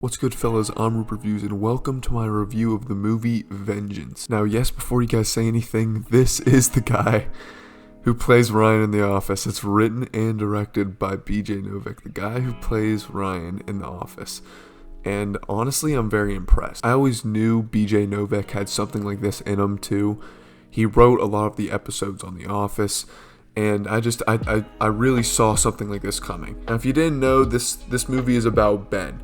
What's good, fellas? I'm Roup Reviews, and welcome to my review of the movie Vengeance. Now, yes, before you guys say anything, this is the guy who plays Ryan in The Office. It's written and directed by BJ Novak, the guy who plays Ryan in The Office. And honestly, I'm very impressed. I always knew BJ Novak had something like this in him too. He wrote a lot of the episodes on The Office, and I really saw something like this coming. Now, if you didn't know, this movie is about Ben,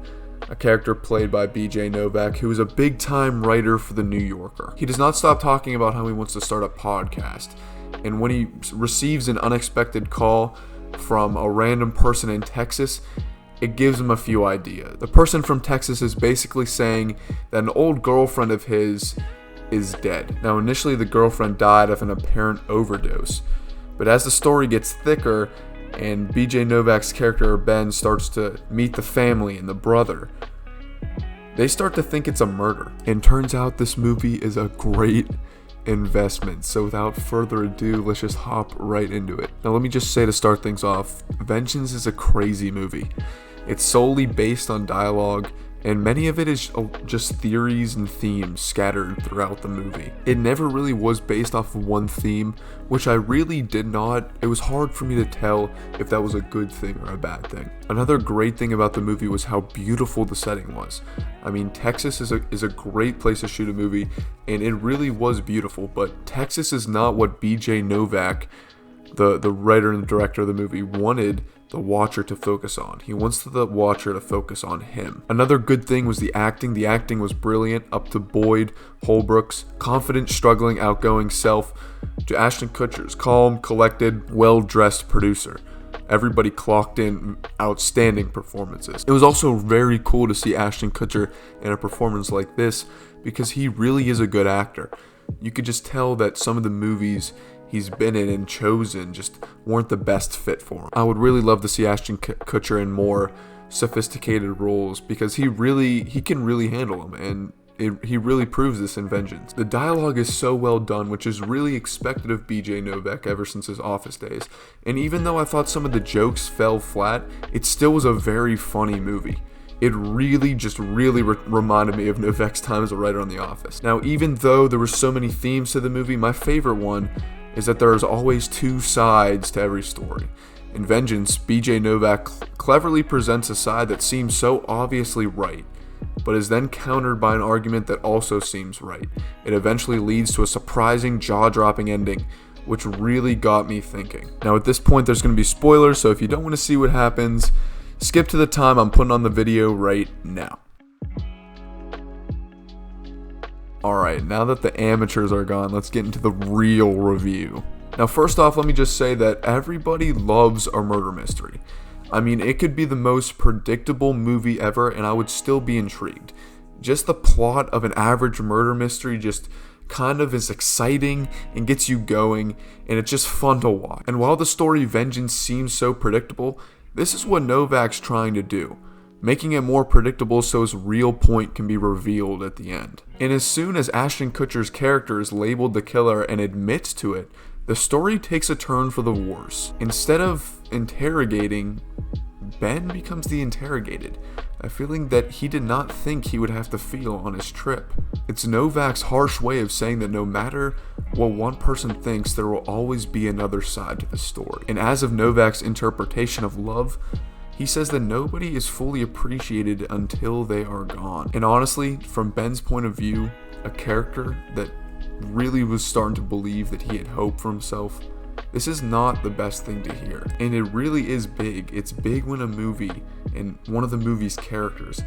a character played by BJ Novak, who is a big-time writer for The New Yorker. He does not stop talking about how he wants to start a podcast, and when he receives an unexpected call from a random person in Texas, it gives him a few ideas. The person from Texas is basically saying that an old girlfriend of his is dead. Now, initially the girlfriend died of an apparent overdose, but as the story gets thicker and BJ Novak's character Ben starts to meet the family and the brother, they start to think it's a murder. And turns out this movie is a great investment. So without further ado, let's just hop right into it. Now let me just say to start things off, Vengeance is a crazy movie. It's solely based on dialogue, and many of it is just theories and themes scattered throughout the movie. It never really was based off of one theme, which I really did not. It was hard for me to tell if that was a good thing or a bad thing. Another great thing about the movie was how beautiful the setting was. I mean, Texas is a great place to shoot a movie, and it really was beautiful, but Texas is not what BJ Novak, the writer and the director of the movie, wanted the watcher to focus on. He wants the watcher to focus on him. Another good thing was the acting. The acting was brilliant, up to Boyd Holbrook's confident, struggling, outgoing self, to Ashton Kutcher's calm, collected, well-dressed producer. Everybody clocked in outstanding performances. It was also very cool to see Ashton Kutcher in a performance like this because he really is a good actor. You could just tell that some of the movies he's been in and chosen just weren't the best fit for him. I would really love to see Ashton Kutcher in more sophisticated roles because he can really handle them, and he really proves this in Vengeance. The dialogue is so well done, which is really expected of BJ Novak ever since his Office days. And even though I thought some of the jokes fell flat, it still was a very funny movie. It really reminded me of Novak's time as a writer on The Office. Now, even though there were so many themes to the movie, my favorite one is that there is always two sides to every story. In Vengeance, BJ Novak cleverly presents a side that seems so obviously right, but is then countered by an argument that also seems right. It eventually leads to a surprising, jaw-dropping ending, which really got me thinking. Now, at this point, there's going to be spoilers, so if you don't want to see what happens, skip to the time I'm putting on the video right now. Alright, now that the amateurs are gone, let's get into the real review. Now, first off, let me just say that everybody loves a murder mystery. I mean, it could be the most predictable movie ever, and I would still be intrigued. Just the plot of an average murder mystery just kind of is exciting and gets you going, and it's just fun to watch. And while the story Vengeance seems so predictable, this is what Novak's trying to do, making it more predictable so his real point can be revealed at the end. And as soon as Ashton Kutcher's character is labeled the killer and admits to it, the story takes a turn for the worse. Instead of interrogating, Ben becomes the interrogated, a feeling that he did not think he would have to feel on his trip. It's Novak's harsh way of saying that no matter what one person thinks, there will always be another side to the story. And as of Novak's interpretation of love, he says that nobody is fully appreciated until they are gone. And honestly, from Ben's point of view, a character that really was starting to believe that he had hope for himself, this is not the best thing to hear. And it really is big. It's big when a movie and one of the movie's characters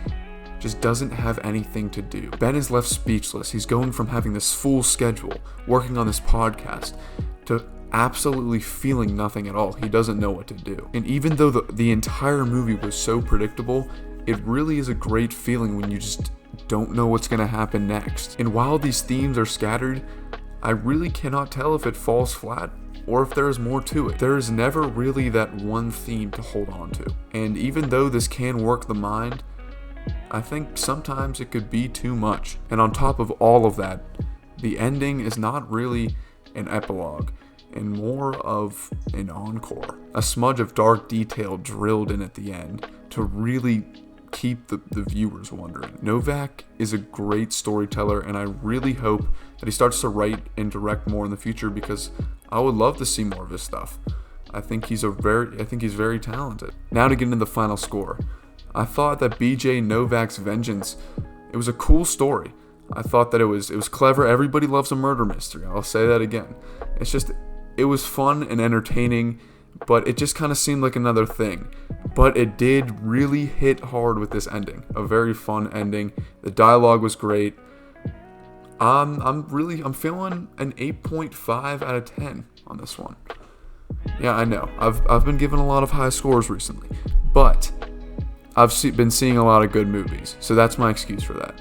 just doesn't have anything to do. Ben is left speechless. He's going from having this full schedule, working on this podcast, to absolutely feeling nothing at all. He doesn't know what to do. And even though the entire movie was so predictable, it really is a great feeling when you just don't know what's going to happen next. And while these themes are scattered, I really cannot tell if it falls flat or if there is more to it. There is never really that one theme to hold on to. And even though this can work the mind, I think sometimes it could be too much. And on top of all of that, the ending is not really an epilogue and more of an encore. A smudge of dark detail drilled in at the end to really keep the viewers wondering. Novak is a great storyteller, and I really hope that he starts to write and direct more in the future, because I would love to see more of his stuff. I think he's very talented. Now to get into the final score. I thought that BJ Novak's Vengeance, it was a cool story. I thought that it was clever. Everybody loves a murder mystery. I'll say that again. It was fun and entertaining, but it just kind of seemed like another thing. But it did really hit hard with this ending. A very fun ending. The dialogue was great. I'm feeling an 8.5 out of 10 on this one. Yeah, I know. I've been given a lot of high scores recently, but I've been seeing a lot of good movies, so that's my excuse for that.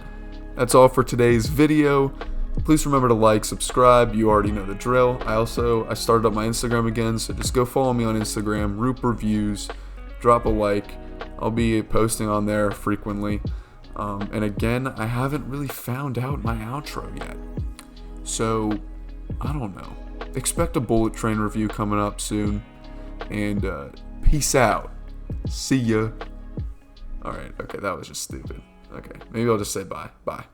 That's all for today's video. Please remember to like, subscribe. You already know the drill. I started up my Instagram again, so just go follow me on Instagram, Roup Reviews. Drop a like. I'll be posting on there frequently. And again, I haven't really found out my outro yet, so I don't know. Expect a Bullet Train review coming up soon. And peace out. See ya. Alright, okay, that was just stupid. Okay, maybe I'll just say bye. Bye.